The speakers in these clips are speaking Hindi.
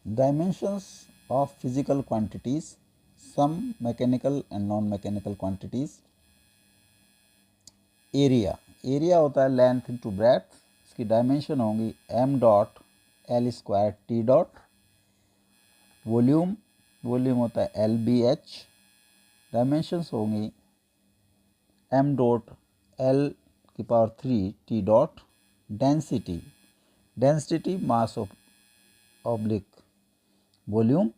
Dimensions of physical quantities, some mechanical and non-mechanical quantities. Area होता है लेंथ इंटू ब्रेथ, इसकी डायमेंशन होंगी m dot l square t dot. Volume होता है lbh, डायमेंशंस होंगी m डॉट l की power 3 t dot. Density mass of oblique volume,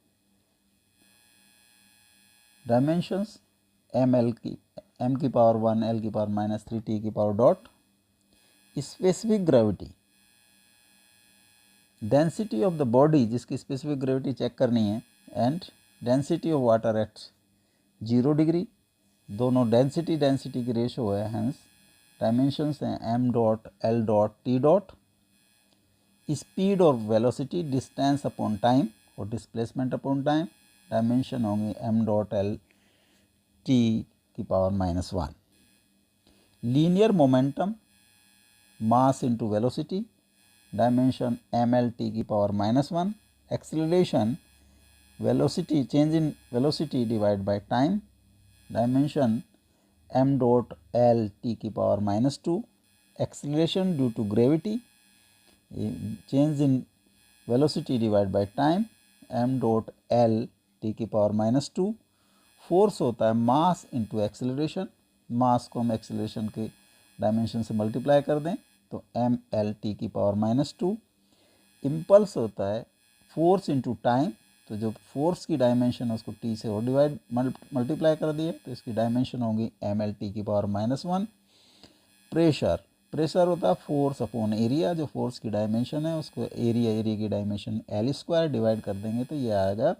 dimensions m की पावर 1 l की पावर -3 t की power dot. Specific gravity, density of the body जिसकी स्पेसिफिक ग्रेविटी चेक करनी है, and density of water at 0 degree. दोनों डेंसिटी की रेशो है, हैंस डायमेंशंस हैं m dot l dot t dot. Speed और वेलोसिटी, डिस्टेंस अपॉन टाइम और डिस्प्लेसमेंट अपॉन टाइम, डायमेंशन होंगी m डॉट l t की power -1। Linear momentum, mass into velocity, dimension ml t की power -1। Acceleration, velocity change in velocity divide by time, dimension m dot l t की power -2। Acceleration due to gravity, change in velocity divide by time, m dot l t की पावर -2। फोर्स होता है मास इंटू एक्सेलरेशन, मास को हम एक्सेलरेशन के डायमेंशन से मल्टीप्लाई कर दें तो m l t की पावर -2। इम्पल्स होता है फोर्स इंटू टाइम, तो जो फोर्स की डायमेंशन है उसको t से और डिवाइड मल्टीप्लाई कर दिए तो इसकी डायमेंशन होगी m l t की पावर -1। प्रेशर होता है फोर्स अपॉन एरिया, जो फोर्स की डायमेंशन है उसको एरिया की डायमेंशन l स्क्वायर डिवाइड कर देंगे तो ये आएगा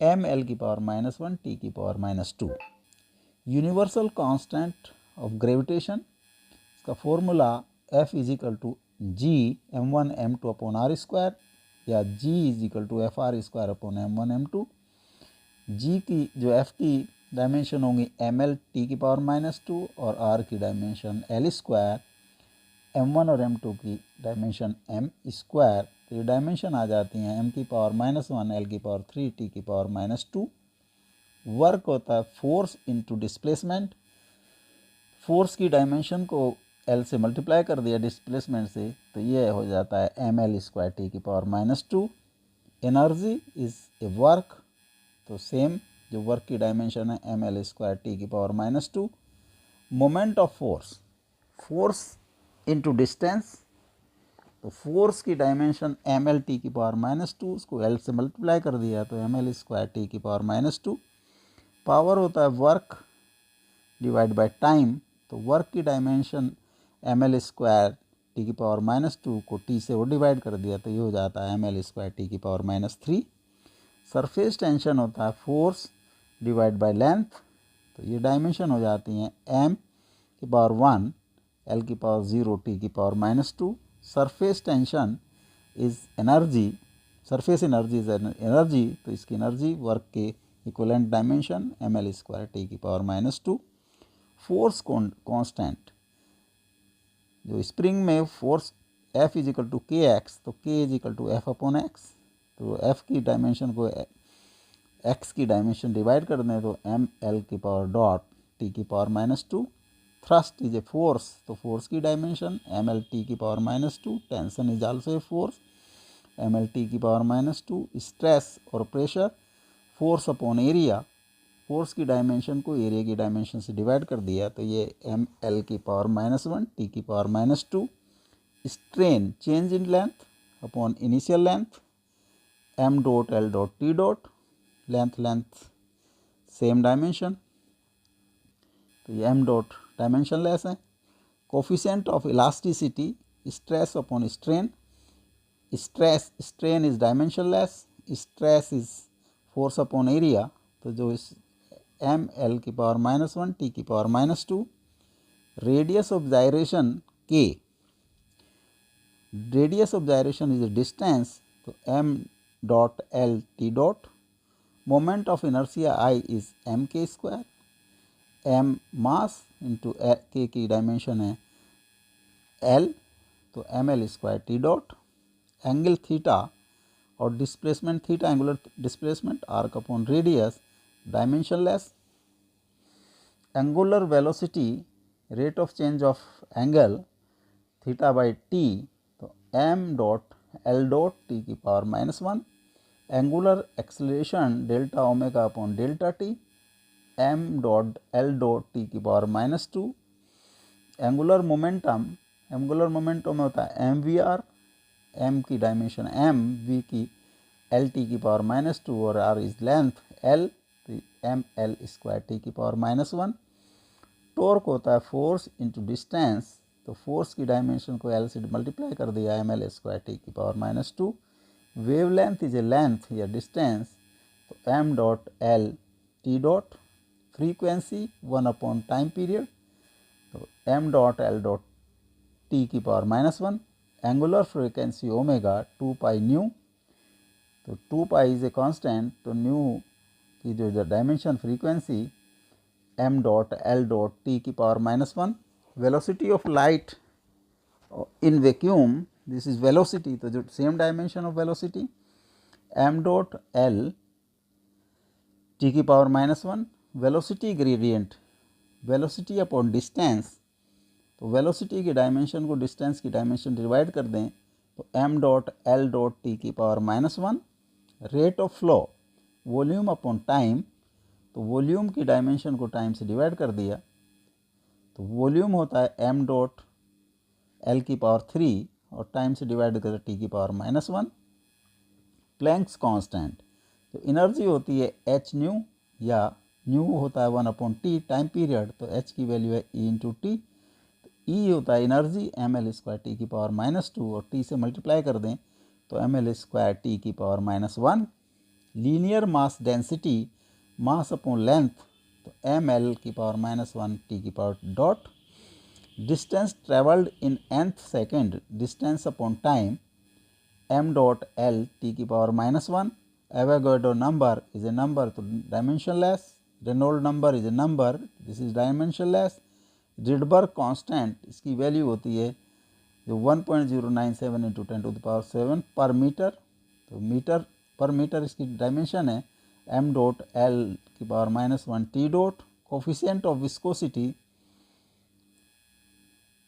m l की पावर -1 t की power -2। Universal constant of gravitation, इसका formula F is equal to g m1 m2 upon r square, या g is equal to F R square upon m1 m2। g की जो f की डायमेंशन होंगी ml t की पावर -2 और r की डायमेंशन l स्क्वायर, m1 और m2 की डायमेंशन m स्क्वायर, तो ये डायमेंशन आ जाती हैं m की पावर -1 l की पावर 3 t की पावर -2। वर्क होता है फोर्स इंटू डिस्प्लेसमेंट, फोर्स की डायमेंशन को l से मल्टीप्लाई कर दिया डिस्प्लेसमेंट से तो ये हो जाता है ml स्क्वायर t की power -2। Energy is a work, तो सेम जो वर्क की डायमेंशन है ml स्क्वायर t की power -2। Moment of force into distance, तो फोर्स की डायमेंशन ml t की पावर -2, उसको l से मल्टीप्लाई कर दिया तो ml स्क्वायर t की पावर -2। पावर होता है वर्क डिवाइड बाय टाइम, तो वर्क की डायमेंशन ml स्क्वायर t की पावर -2 को t से वो डिवाइड कर दिया तो ये हो जाता है ml स्क्वायर t की पावर -3। सरफेस टेंशन होता है फोर्स डिवाइड बाय लेंथ, तो ये डायमेंशन हो जाती हैं m की पावर 1 l की पावर 0 t की power -2। Surface tension is energy, surface energy is energy, तो इसकी एनर्जी वर्क के equivalent dimension ml square t की पावर -2। फोर्स कांस्टेंट, जो स्प्रिंग में force F is equal to k x, तो K is equal to F upon x, तो F की डायमेंशन को x की डायमेंशन डिवाइड कर दें तो m l की पावर डॉट t की power -2। Thrust is a force, तो फोर्स की डायमेंशन m l t की power -2। Tension is also a force, m l t की पावर -2। स्ट्रेस और pressure, force upon area, force की डायमेंशन को एरिया की डायमेंशन से डिवाइड कर दिया तो ये m l की पावर -1 t की power -2। Strain, change in length upon initial length, m dot l dot t dot, length same dimension, तो ये m डॉट डायमेंशन लेस है। Coefficient of elasticity, stress upon strain, strain is dimension less, stress is force upon area, तो जो इस m l की पावर -1 t की power -2। Radius of gyration k, radius of gyration is a distance, तो m dot l t dot. Moment of inertia I is m k square, m mass into k की डायमेंशन है l, तो m l square t dot. Angle theta और displacement theta angular displacement, arc upon radius dimensionless, angular velocity rate of change of angle theta by T, तो M dot L dot T की power -1, angular acceleration delta omega upon delta T, M dot L dot T की पावर -2, एंगुलर मोमेंटम होता है एम वी आर, एम की डायमेंशन एम, वी की एल टी की पावर -2 और आर इज लेंथ एल, तो एम एल स्क्वायर टी की पावर -1। टॉर्क होता है फोर्स इंटू डिस्टेंस, तो फोर्स की डायमेंशन को एल से मल्टीप्लाई कर दिया, एम एल स्क्वायर टी की power -2। Wave length is a length या डिस्टेंस, तो M dot L T dot, frequency 1 upon time period, तो M dot L dot T की power -1, angular frequency omega 2 pi nu, तो 2 पाई इज ए कांस्टेंट, तो न्यू की जो dimension frequency M dot L dot T की power -1, velocity of light in vacuum, this is velocity, तो जो same dimension of velocity M dot L T की power -1, velocity gradient velocity upon distance, तो वेलोसिटी की डायमेंशन को डिस्टेंस की डायमेंशन डिवाइड कर दें, तो M dot L dot T की power -1, rate of flow volume upon time, तो वॉल्यूम की डायमेंशन को टाइम से डिवाइड कर दिया, तो वॉल्यूम होता है एम डॉट एल की पावर 3 और टाइम से डिवाइड कर टी की पावर -1। प्लैंक्स कांस्टेंट, तो एनर्जी होती है एच न्यू, या न्यू होता है 1 अपॉन टी टाइम पीरियड, तो एच की वैल्यू है ई इंटू टी, तो ई होता है energy M L square T की पावर -2 और टी से मल्टीप्लाई कर दें, तो एम एल स्क्वायर टी की power -1। Linear mass density mass upon length, तो एम एल की पावर -1 टी की power dot, distance travelled in nth second, distance upon time M dot L T की power -1, Avogadro number is a number, तो dimensionless, Reynold number is a number, this is dimensionless, Rydberg constant, इसकी वैल्यू होती है जो 1.097 इंटू 10⁻7 पर मीटर, तो मीटर पर मीटर इसकी डायमेंशन है, एम डॉट एल की power -1 T dot, coefficient of viscosity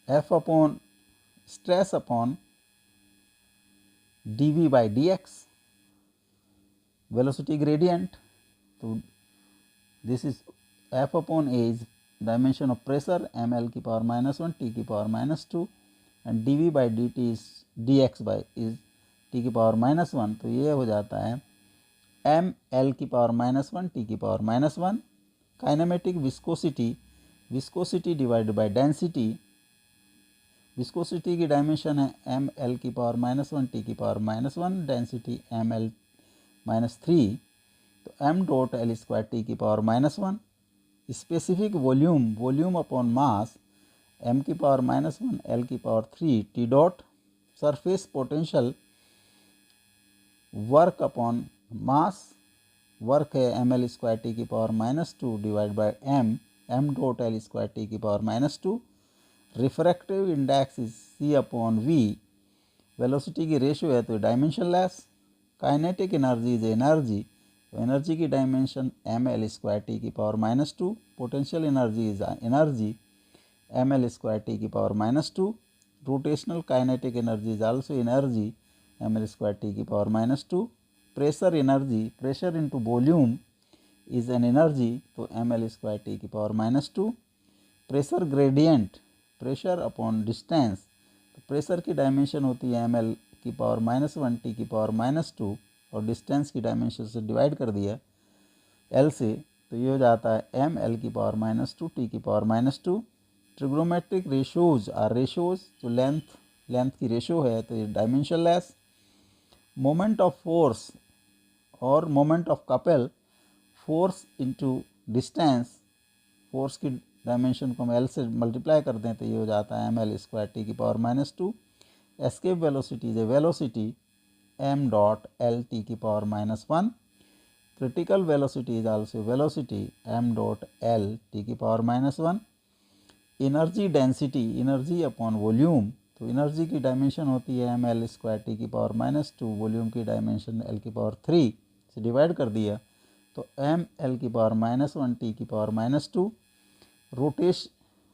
F upon stress upon dv by dx, velocity gradient, तो this is f upon a is dimension of pressure ml की पावर -1 t की power -2 and dv by dt is dx by is t की पावर -1, तो ये हो जाता है m l की पावर -1 t की power -1। Kinematic viscosity divided by density, viscosity की डायमेंशन है एम एल की पावर -1 टी की पावर -1, डेंसिटी एम एल -3, तो M dot L square T की power -1। Specific volume upon mass M की पावर -1 एल की power 3 T dot, surface potential work upon मास, वर्क है एम एल स्क्वायर टी की power -2 divide by M dot L square T की power -2। Refractive index is C upon V, velocity की रेशियो है तो dimensionless. Kinetic energy is energy, तो एनर्जी की dimension M L square T की power -2, potential energy is energy M L square T की power -2, rotational kinetic energy is also energy M L square T की power -2। Pressure energy, pressure into volume is an energy, तो एम एल स्क्वायर टी की power -2। Pressure gradient, pressure upon distance, तो प्रेशर की डायमेंशन होती है एम एल की पावर -1 टी की पावर -2 और डिस्टेंस की डायमेंशन से डिवाइड कर दिया एल से, तो ये हो जाता है एम एल की पावर -2 टी की power -2। Trigonometric ratios are ratios, तो लेंथ की रेशो है तो ये डायमेंशनलेस। मोमेंट ऑफ फोर्स और moment of couple, force into distance, force की डायमेंशन को हम एल से मल्टीप्लाई कर दें तो ये हो जाता है एम एल स्क्वायर टी की power -2। Escape velocity is a velocity M dot L T की power -1। Critical velocity is also velocity M dot L T की power -1। Energy density, energy upon volume, तो एनर्जी की डायमेंशन होती है एम एल स्क्वायर टी की पावर माइनस 2, वॉल्यूम की डायमेंशन एल की पावर 3 से डिवाइड कर दिया तो एम एल की पावर माइनस 1 टी की power minus 2।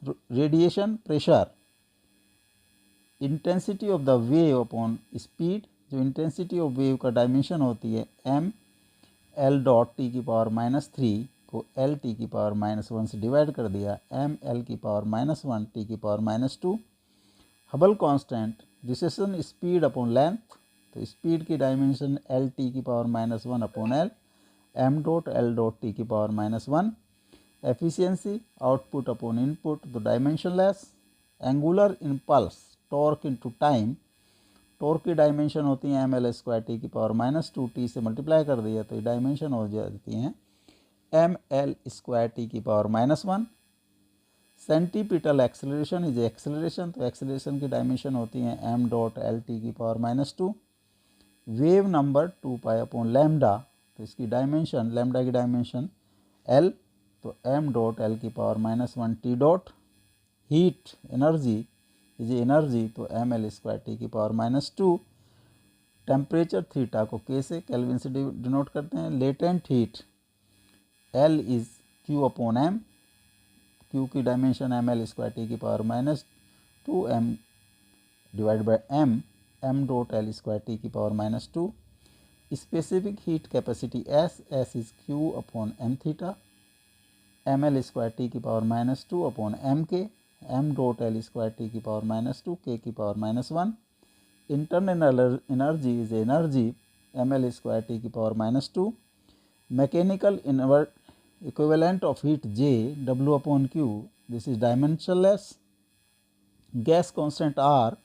Radiation pressure, intensity of the wave upon speed, जो इंटेंसिटी ऑफ वेव का डायमेंशन होती है एम एल डॉट टी की पावर माइनस 3 को एल टी की पावर माइनस 1 से डिवाइड कर दिया एम एल की पावर माइनस 1 टी की power minus 2। Hubble constant, recession speed upon length, तो स्पीड की डायमेंशन एल टी की power minus 1 upon L M dot L dot T की power minus 1। Efficiency, output upon input, तो dimensionless. Angular impulse, torque into time, torque की डायमेंशन होती है एम एल स्क्वायर टी की पावर माइनस 2 टी से मल्टीप्लाई कर दिया तो ये डायमेंशन हो जाती हैं एम एल स्क्वायर टी की power minus 1। Centripetal acceleration is acceleration, तो एक्सेलरेशन की डायमेंशन होती है एम डॉट एल टी की power minus 2। Wave number 2 pi upon lambda, तो इसकी डायमेंशन लैम्डा की डायमेंशन एल, तो एम डॉट एल की power minus 1 T dot. Heat energy is energy, तो एम एल स्क्वायर टी की पावर माइनस 2। टेम्परेचर थीटा को के से केल्विन से डिनोट करते हैं। Latent heat L is Q upon M, Q की dimension M L square T की power minus 2 M divide by M, M dot L square T की power minus 2। Specific heat capacity S, S is Q upon M theta, M L square T की power minus 2 upon M K, M dot L square T की पावर माइनस 2 के की power minus 1। Internal energy is energy M L square T की power minus 2। Mechanical equivalent of heat J, W upon Q, this is dimensionless. Gas constant R,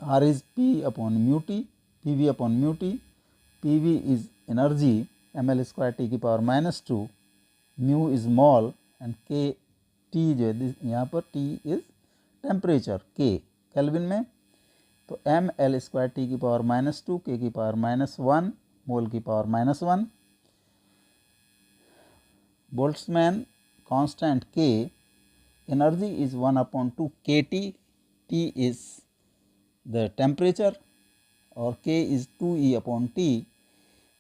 R is P upon mu T, PV upon mu T, PV is energy ml square T की power minus 2, mu is mole and K T जो है यहाँ पर T is temperature K kelvin में, तो एम एल स्क्वायर टी की पावर माइनस 2 के की पावर माइनस 1 मोल की power minus 1। Boltzmann constant K, energy is 1 upon 2 KT, T is the temperature और K is 2E upon T,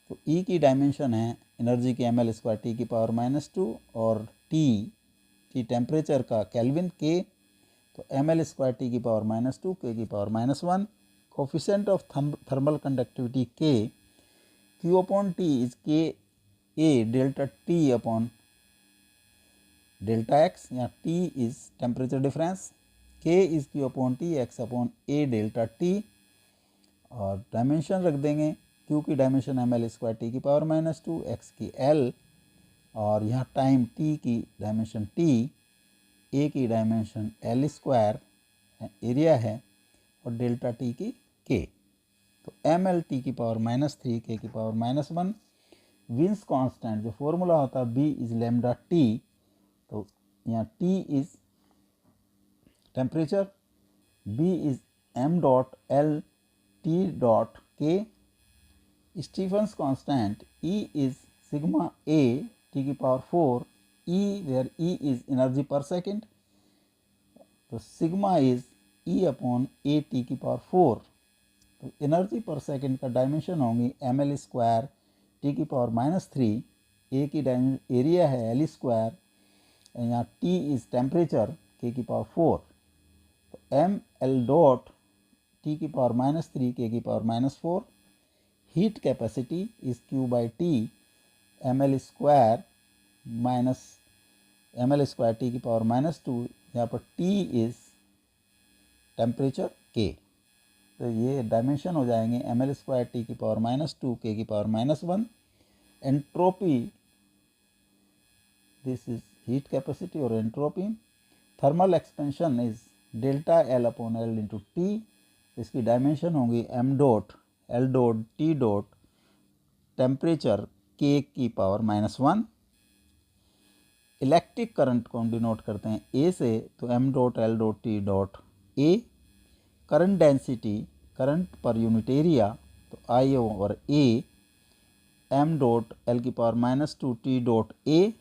तो E की डायमेंशन है एनर्जी की एम एल स्क्वायर टी की पावर माइनस 2 और T की टेम्परेचर का केल्विन K, तो एम एल स्क्वायर टी की पावर माइनस 2 के की power minus 1। Coefficient of thermal conductivity K, Q upon T is K A delta T upon delta X, यहाँ T is temperature difference, K is Q upon T X upon A delta T, और डायमेंशन रख देंगे Q की dimension M L square T की पावर माइनस 2, एक्स की L, और यहाँ टाइम T की डायमेंशन T, A की डायमेंशन L स्क्वायर एरिया है और डेल्टा T की K, तो एम एल टी की पावर माइनस 3 K की पावर माइनस 1। विंस कांस्टेंट जो फॉर्मूला होता है B इज लैम्डा T, तो यहाँ T is temperature, B is M dot L T dot K। Stefan's constant E is sigma A T की power 4, E where E is energy per second, तो sigma is E upon A T की पावर 4, तो एनर्जी पर सेकेंड का डायमेंशन होंगी एम एल स्क्वायर टी की पावर माइनस 3, ए की एरिया है एल स्क्वायर, यहाँ T इज टेम्परेचर K की पावर 4, तो एम एल डॉट T की पावर माइनस 3 K की power minus 4। Heat capacity is Q by T M L square minus M L square T की पावर माइनस 2, यहाँ पर T इज टेम्परेचर K, तो ये डायमेंशन हो जाएंगे एम एल स्क्वायर टी की पावर माइनस 2 K की power minus 1। Entropy, this is heat capacity और entropy. Thermal expansion is delta L upon L into T, इसकी डायमेंशन होंगी m dot L dot T dot temperature K की पावर माइनस 1। इलेक्ट्रिक करंट को हम डिनोट करते हैं A से, तो m dot L dot T dot A। Current density, current per unit area, तो I over A m dot L की power minus 2 T dot A।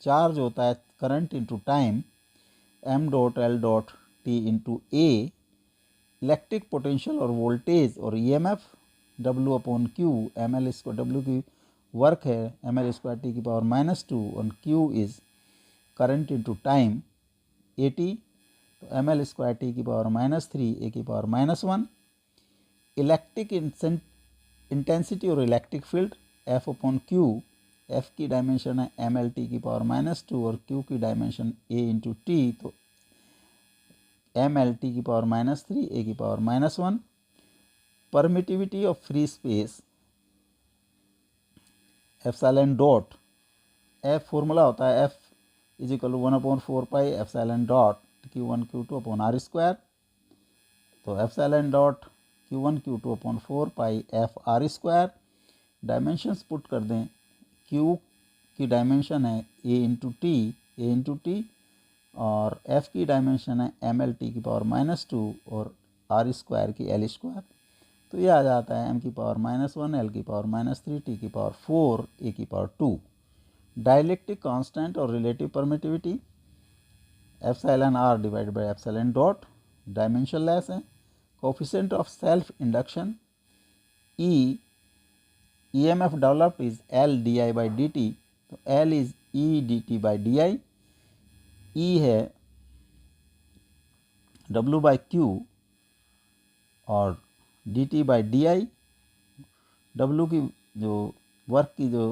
Charge होता है current into time, m dot L dot T into A, electric potential और वोल्टेज और EMF W upon Q, M L square W की वर्क है एम एल स्क्वायर टी की पावर -2 और Q is current into time AT, तो एम एल स्क्वायर टी की पावर -3 A की पावर -1। इलेक्ट्रिक इंटेंसिटी और electric field F upon Q, F की डायमेंशन है एम एल टी की पावर -2 और Q की डायमेंशन A इंटू टी, तो एम एल टी की पावर -3 A की power -1। Permittivity of free space epsilon dot, F formula होता है F is equal to 1/4 pi epsilon dot Q1 Q2 upon R square, तो epsilon dot Q1 Q2 upon 4 pi F R square. Dimensions put कर दें, Q की डायमेंशन है A इंटू टी और F की डायमेंशन है एम एल टी की पावर -2 और R स्क्वायर की L स्क्वायर, तो ये आ जाता है m की पावर -1 L की पावर -3 T की पावर 4 A की पावर 2। डाइलेक्ट्रिक कांस्टेंट और relative permittivity epsilon R divided by epsilon dot, dimensionless है। Coefficient of self induction E, EMF developed is L di by dt, तो L is E dt by di, E है W by Q और dt by di। W की जो वर्क की जो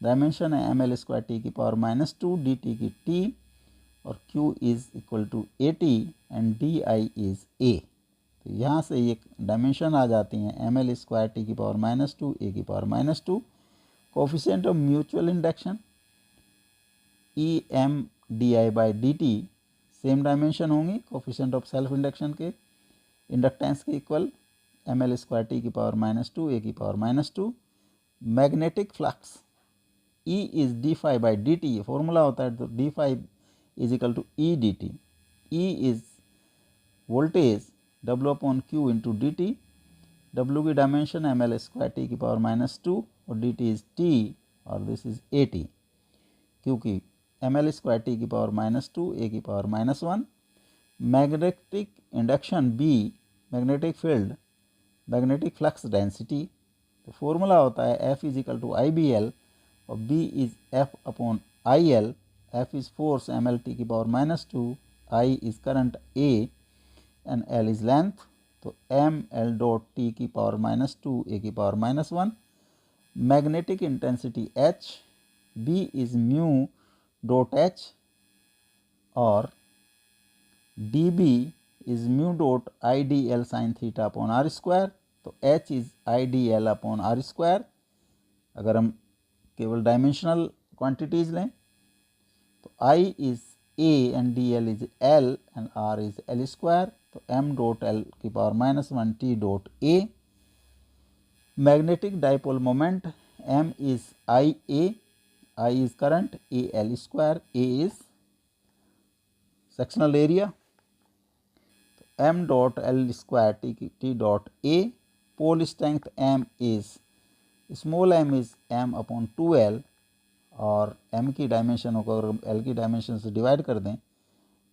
डायमेंशन है एम एल स्क्वायर टी की पावर -2 dt की t और Q is equal to AT and DI is A, तो यहाँ से ये डायमेंशन आ जाती हैं एम एल स्क्वायर टी की पावर -2 A की power -2। Coefficient of mutual induction EM DI by DT same dimension होंगी कोफिशिएंट ऑफ सेल्फ इंडक्शन के, इंडक्टेंस के equal M L square T की पावर -2 A की power -2। Magnetic flux E is d∅ by dt, formula होता है तो d∅ is equal to E dt। E is voltage W upon Q into D T, W की dimension M L square T की पावर -2 और dt इज t और दिस इज AT, क्योंकि एम एल स्क्वायर टी की पावर -2 A की power -1। Magnetic induction B, magnetic field, magnetic flux density, तो फॉर्मूला होता है F is equal to IBL और B is F upon IL। F is force M L T की power -2, I is current A and L is length, तो एम एल डॉट टी की पावर -2 A की power -1। Magnetic intensity H, B is mu dot H और dB is mu dot IDL sine theta upon R square, तो H is IDL upon R square. अगर हम केवल डायमेंशनल क्वांटिटीज लें तो I is A and DL is L and R is L square, तो M डॉट L की power -1 T dot A। Magnetic dipole moment M is IA, I is current, A L square, A is sectional area, तो M dot L square T dot A। Pole strength M is small m is m upon 2L और m की डायमेंशन को अगर L की डायमेंशन से डिवाइड कर दें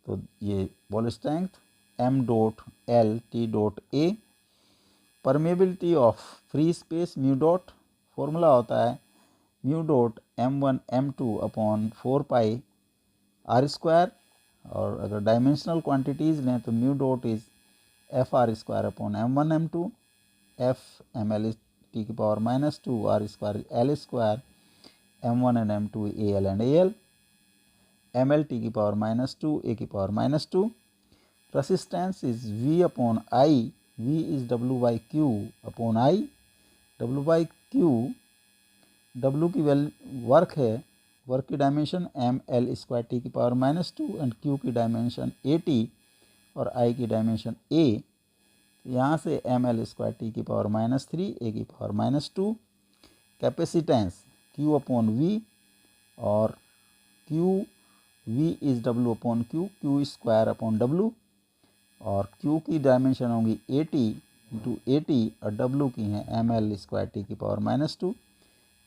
तो ये pole strength m dot L T dot A। Permeability of free space mu dot, formula होता है mu dot m1 m2 upon 4 pi R square, और अगर डायमेंशनल क्वांटिटीज़ लें तो mu dot is FR square upon m1 m2, F ml T की power -2 R square L square m1 and m2 AL and AL, ml T की पावर -2 A की power -2। Resistance is V upon I, V is W by Q upon I, W by Q, W की वर्क है, वर्क की डायमेंशन ML स्क्वायर टी की पावर -2 एंड Q की डायमेंशन AT और I की डायमेंशन A, यहाँ से ML स्क्वायर टी की पावर -3 A की power -2। Capacitance Q upon V और Q, V is W upon Q, Q square upon W और Q की डायमेंशन होंगी AT इंटू AT और W की हैं ML स्क्वायर टी की पावर -2,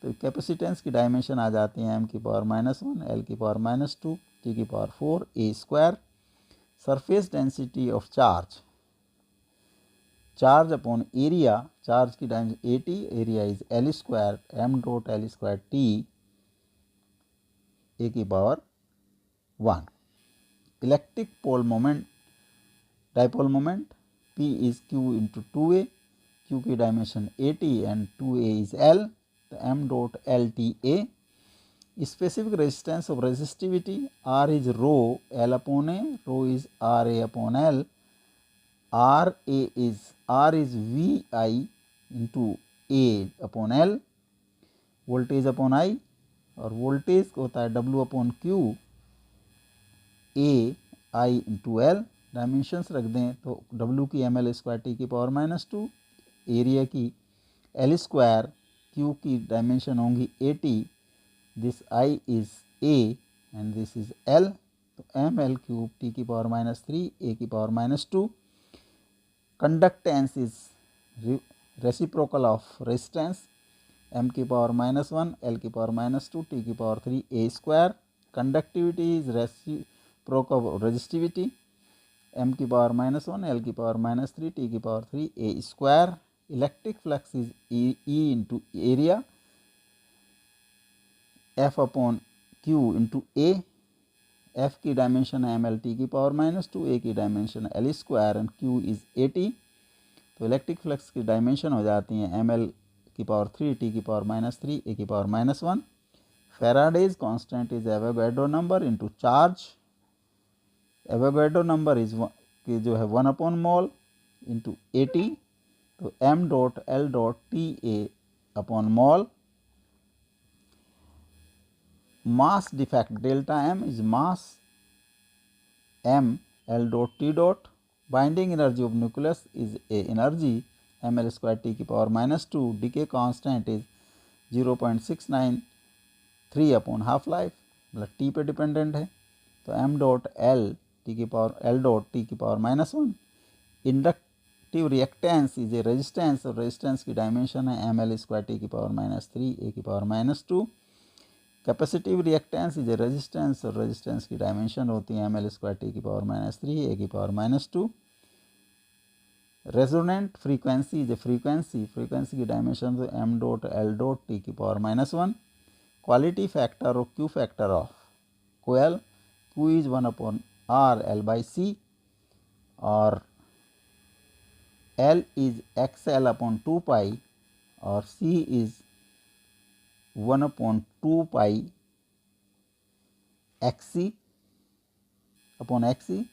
तो कैपेसिटेंस की डायमेंशन आ जाती हैं M की पावर -1 L की पावर -2 T की power 4 A square. Surface density of charge charge upon area, charge की dimension AT, area is L square m dot L square T a की power 1. Electric pole moment, dipole moment P is Q into 2a, Q की dimension AT and 2a is L, तो m dot L T A. Specific resistance of resistivity R is rho L upon A, rho is R A upon L, R is VI into A upon L, voltage upon I, और वोल्टेज होता है W upon Q A I into L. Dimensions रख दें तो W की ml स्क्वायर T की पावर -2, एरिया की L स्क्वायर, Q की डायमेंशन होंगी AT, this I is A and this is L, तो ml क्यूब T की पावर -3 A की power -2. Conductance is reciprocal of resistance, m की पावर -1 L की पावर -2 T की power 3 A square. Conductivity is reciprocal of resistivity, m की पावर -1 L की पावर -3 T की power 3 A square. Electric flux is E into area, F upon Q into A. F की डायमेंशन है ml T की पावर -2, A की dimension L square and Q is AT. तो इलेक्ट्रिक फ्लक्स की डायमेंशन हो जाती हैं ml की पावर 3 T की पावर -3 A की power -1. Faraday's constant is Avogadro number into charge. Avogadro number is जो है 1 अपॉन मोल इंटू AT, तो m dot L dot TA upon mole. Mass defect delta M is mass m L dot T dot. Binding energy of nucleus is a energy ml square T की power -2. Decay constant is 0.693 upon half life, मतलब T पे डिपेंडेंट है, तो m डॉट L T की पावर L डॉट T की power -1. Inductive reactance is a resistance, और रेजिस्टेंस की डायमेंशन है ml स्क्वायर T की पावर -3 A की power -2. Capacitive reactance is a resistance, और रेजिस्टेंस की डायमेंशन होती है ml स्क्वायर T की पावर -3 A की power -2. Resonant frequency is a frequency, frequency की डायमेंशन तो m dot L dot T की पावर -1. क्वालिटी फैक्टर और Q factor of coil, Q is 1 upon R L by C, और L is XL upon 2 pi, और C is 1 upon 2 pi XC upon XC.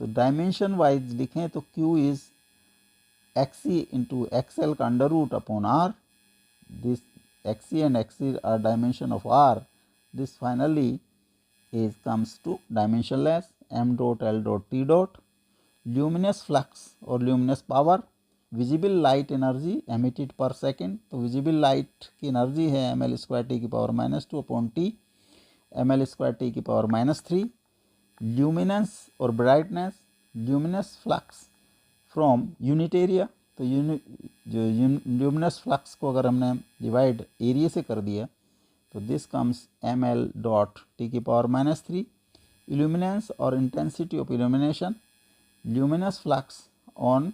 तो डायमेंशन वाइज लिखें तो Q is XC into XL का under root upon R. This XC and XC are dimension of R. This finally is comes to dimensionless m dot L dot T dot. Luminous flux और luminous power, visible light energy emitted पर सेकेंड, तो विजिबल लाइट की एनर्जी है ml स्क्वायर T की power -2 upon T, ml square T की पावर -3. ल्यूमिनेंस और brightness, luminous flux from unit area, तो जो ल्यूमिनस फ्लक्स को अगर हमने डिवाइड एरिया से कर दिया तो this comes ml dot T की पावर -3. इल्यूमिनेंस और intensity of illumination, luminous flux on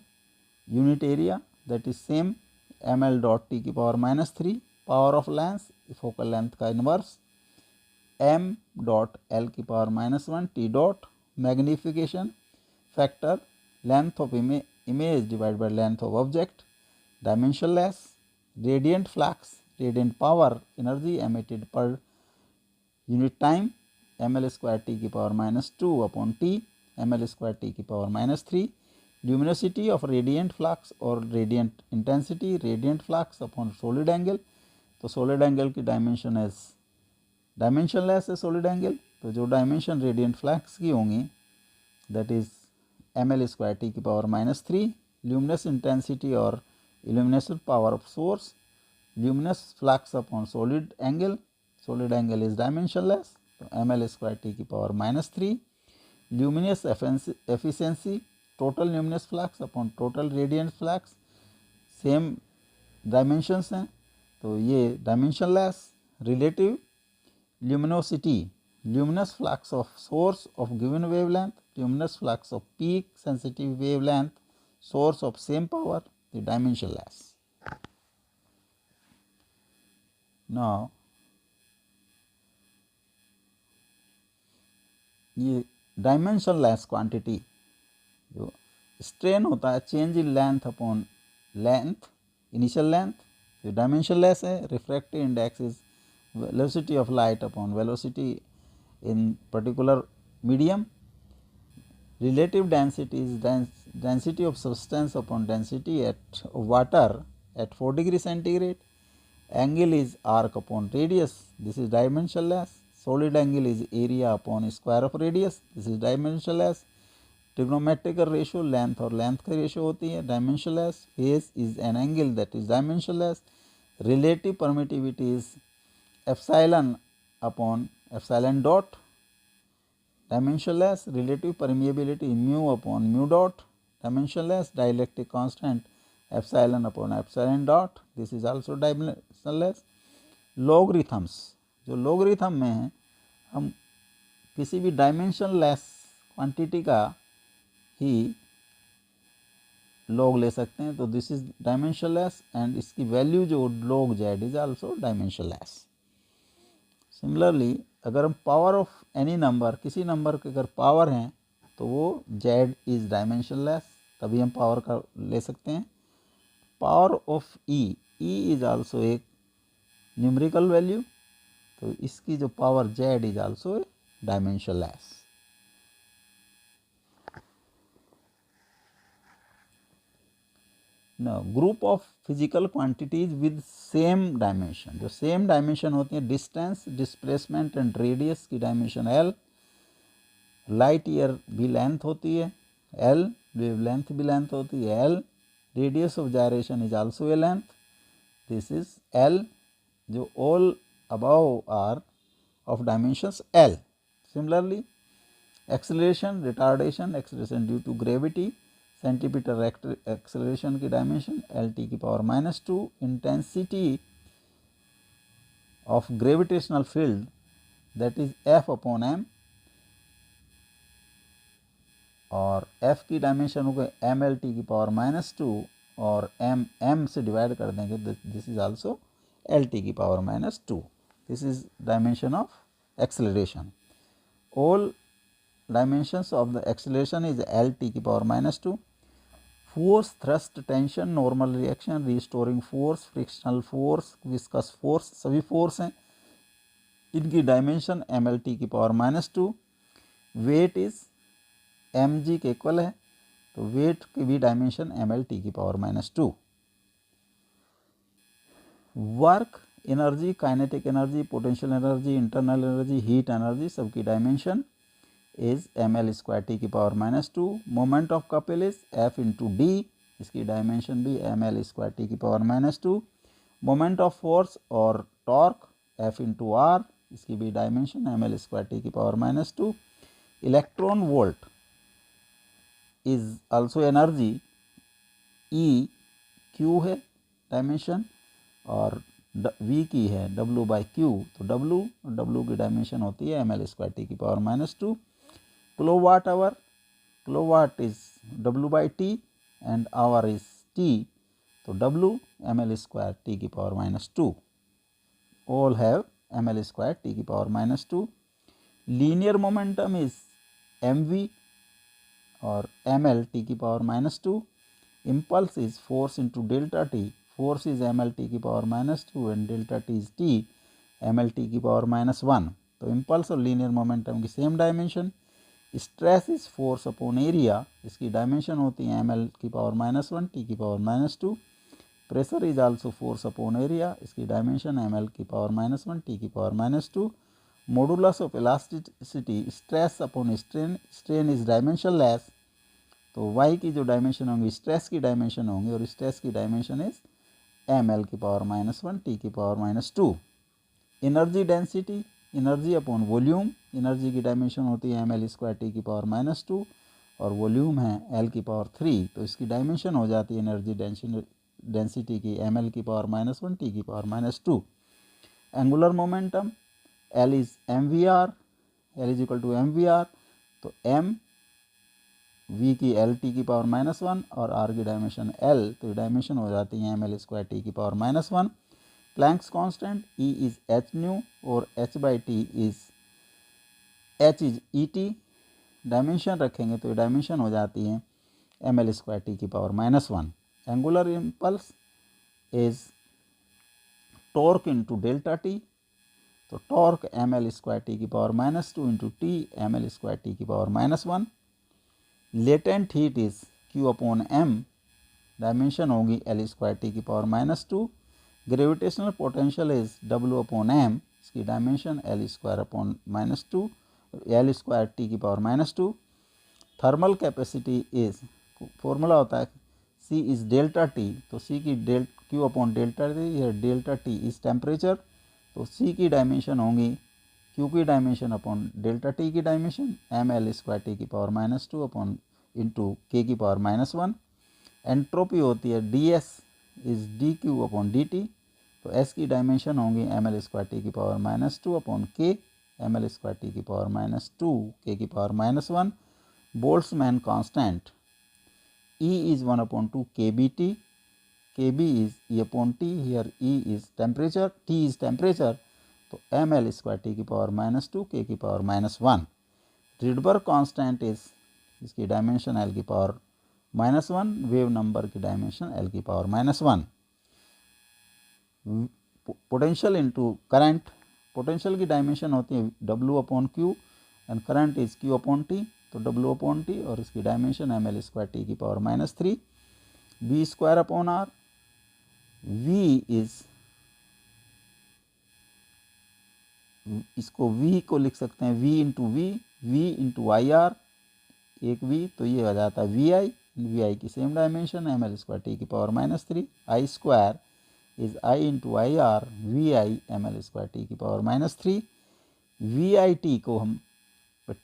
unit area that is same ml dot T की power -3. Power of lens, focal length का इनवर्स, m डॉट L की power -1 T dot. Magnification factor, length of image divide by length of object. Dimensionless. Radiant flux, radiant power, energy emitted per unit time, ml square T की power -2 upon T, ml square T की power -3. Luminosity of radiant flux और radiant intensity, radiant flux upon solid angle, तो सॉलिड एंगल की डायमेंशन एज डायमेंशनलेस है सॉलिड एंगल, तो जो डायमेंशन रेडियंट फ्लक्स की होंगी that is ml square T की पावर -3. ल्यूमिनस इंटेंसिटी और illumination power of source, luminous flux upon solid angle, solid angle is dimensionless, तो ml स्क्वायर T की power -3. Luminous efficiency, total luminous flux upon total radiant flux, same dimensions हैं, तो ये dimensionless. Relative luminosity, luminous flux of source of given wavelength, luminous flux of peak sensitive wavelength source of same power, the dimensionless. Now ये डायमेंशनलेस क्वांटिटी जो स्ट्रेन होता है change in length upon length, initial length, जो डायमेंशनलेस है. Refractive index is velocity of light upon velocity in particular medium. Relative density is density of substance upon density at water at 4 degree centigrade. Angle is arc upon radius. This is dimensionless. Solid angle is area upon square of radius. This is dimensionless. Trigonometrical ratio length और length का ratio होती है dimensionless. Phase is an angle that is dimensionless. Relative permittivity is epsilon upon epsilon dot. Dimensionless. Relative permeability mu upon mu dot. Dimensionless. Dielectric constant epsilon upon epsilon dot. This is also dimensionless. Logarithms, जो logarithm में है हम किसी भी dimensionless quantity का ही log ले सकते हैं, तो this is dimensionless and इसकी value जो log z is also dimensionless. Similarly, अगर हम पावर ऑफ एनी नंबर, किसी नंबर के अगर पावर हैं तो वो z इज डायमेंशनलेस, तभी हम पावर का ले सकते हैं. Power of e is also एक न्यूमेरिकल वैल्यू, तो इसकी जो power z is also dimensionless. Group of physical quantities with same dimension, जो सेम डायमेंशन होती है डिस्टेंस, डिस्प्लेसमेंट एंड रेडियस की डायमेंशन l, लाइट ईयर भी लेंथ होती है l, वेव लेंथ भी लेंथ होती है l, radius of gyration is also a length, this is l, जो all above are of dimensions l. Similarly acceleration, retardation, acceleration due to gravity, centimetre acceleration की डायमेंशन lt की power -2, intensity of gravitational field that is f upon m, और f की डायमेंशन हो गई mlt की पावर -2 और m से डिवाइड कर देंगे, दिस इज आल्सो lt की power -2. This is dimension of acceleration. All dimensions of the acceleration is lt की power -2. Force, thrust, tension, normal reaction, restoring force, frictional force, viscous force, सभी फोर्स हैं, इनकी डायमेंशन mlt की पावर -2. वेट इज mg के इक्वल है, तो वेट की भी डायमेंशन mlt की power -2. Work, energy, kinetic energy, potential energy, internal energy, heat energy, सबकी dimension is ml square t की power -2. Moment of couple is f into d, इसकी डायमेंशन भी ml स्क्वायर t की पावर -2. मोमेंट ऑफ फोर्स और टॉर्क f इंटू r, इसकी भी डायमेंशन ml स्क्वायर t की power -2. Electron volt is also energy, e q है डायमेंशन और v की है w/q, तो w की डायमेंशन होती है ml स्क्वायर t की power -2. Kilowatt hour, kilowatt is w/t and our is t, तो w ml स्क्वायर t की power -2. All have ml square t की power -2. Linear momentum is mv और ml t की power -2. Impulse is force into delta t, force is ml t की power -2 and delta t is t ml t की पावर -1. तो इम्पल्स और लीनियर मोमेंटम की same dimension. Stress is force upon area, इसकी डायमेंशन होती है ml की पावर -1 t की power -2. Pressure is also force upon area, इसकी डायमेंशन ml की पावर -1 t की power -2. Modulus of elasticity, stress upon strain, strain is dimensionless, तो y की जो डायमेंशन होंगी स्ट्रेस की डायमेंशन होंगी और स्ट्रेस की डायमेंशन इज ml की पावर -1 t की power -2. Energy density, energy upon volume, energy की डायमेंशन होती है ml स्क्वायर t की पावर -2 और वॉल्यूम है l की पावर 3, तो इसकी डायमेंशन हो जाती है एनर्जी डेंसिटी की ml की पावर -1 t की power -2. Angular momentum l is mvr, l is equal to mvr, तो m वी की एल टी की पावर -1 और आर की डायमेंशन एल, तो ये डायमेंशन हो जाती है एम एल स्क्वायर टी की power -1। Planck's constant E is H nu और H by T is H is E T. Dimension रखेंगे तो ये डायमेंशन हो जाती है एम एल स्क्वायर टी की power -1। Angular impulse is torque into delta T, तो torque M L square T की power -2 into T M L square T की power -1। Latent heat is Q upon M, dimension होगी एल स्क्वायर टी की power -2। Gravitational potential is W upon M, इसकी dimension L square upon -2 L square T की power -2। Thermal capacity is, formula होता है सी इज डेल्टा टी, तो सी की क्यू अपॉन डेल्टा टी, यह डेल्टा टी इज टेम्परेचर, तो सी की डायमेंशन होंगी क्यू की डायमेंशन अपॉन डेल्टा टी की dimension M L square T की पावर -2 अपॉन इंटू के की पावर -1। एंट्रोपी होती है D S is D Q upon D T, तो एस की डायमेंशन होंगी एम एल स्क्वायर टी की पावर -2 अपॉन के एम एल स्क्वायर टी की पावर -2 के की power -1। Boltzmann constant E is 1 upon 2 kBT, kB is E upon T, here E is temperature, T is temperature, तो ml स्क्वायर टी की पावर -2 k की पावर -1। रिडबर्ग कांस्टेंट इज, इसकी डायमेंशन L की पावर -1, वेव नंबर की डायमेंशन L की power -1। Potential into current, potential की डायमेंशन होती है W upon Q and current is Q upon T, तो W अपॉन टी और इसकी dimension M L square T की power -3। V square upon R, V is, इसको वी को लिख सकते हैं वी इंटू आई आर, एक वी, तो ये हो जाता है वी आई की same dimension M L square T की power -3। I square is I into I R V I M L square T की पावर -3। वी आई टी को हम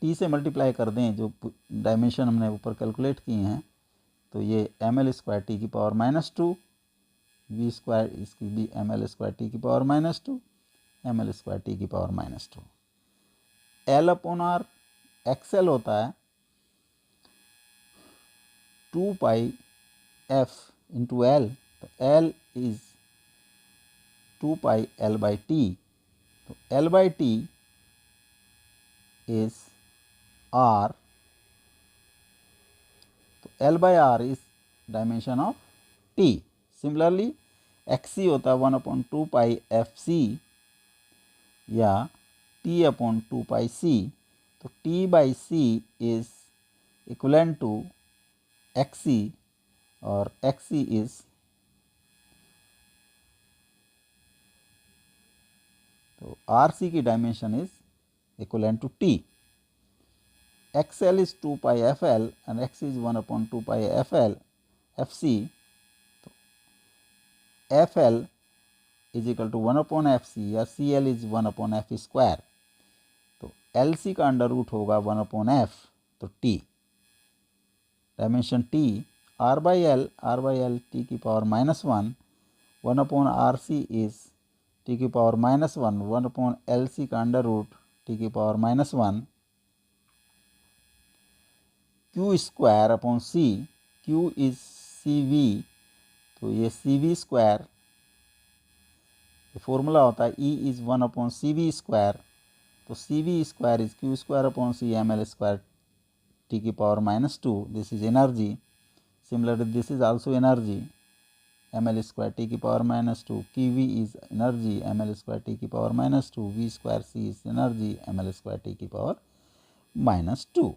टी से मल्टीप्लाई कर दें, जो डायमेंशन हमने ऊपर कैलकुलेट किए हैं, तो ये एम एल स्क्वायर टी की पावर -2, वी स्क्वायर इसकी भी एम एल स्क्वायर टी की power -2 M L square T की power -2। L upon R, XL होता है 2 पाई एफ इंटू एल, तो L is 2 pi L by T, तो L by T is R, तो L by R is dimension of T. Similarly X C होता है 1 अपॉन 2 पाई एफ सी या टी अपॉन 2 पाई सी, तो T by C is equivalent to X C और एक्स सी इज, तो आर सी की dimension is equivalent to T. XL is 2 pi FL and X is 1 upon 2 pi FL FC, तो FL is equal to 1 upon FC या CL is 1 upon F square, तो LC का अंडर रूट होगा 1 upon F, तो T dimension T, R by L T की power -1, 1 upon RC is T की पावर -1, 1 upon LC का अंडर रूट T की power -1। Q square upon C, Q is C V, तो ये सी वी स्क्वायर, फॉर्मूला होता है E is 1 upon C V square, तो C V square is Q square upon C M L square T की power -2, this is energy. Similarly this is also energy M L square T की power -2, Q V is energy M L square T की power -2, V square C is energy M L square T की पावर -2।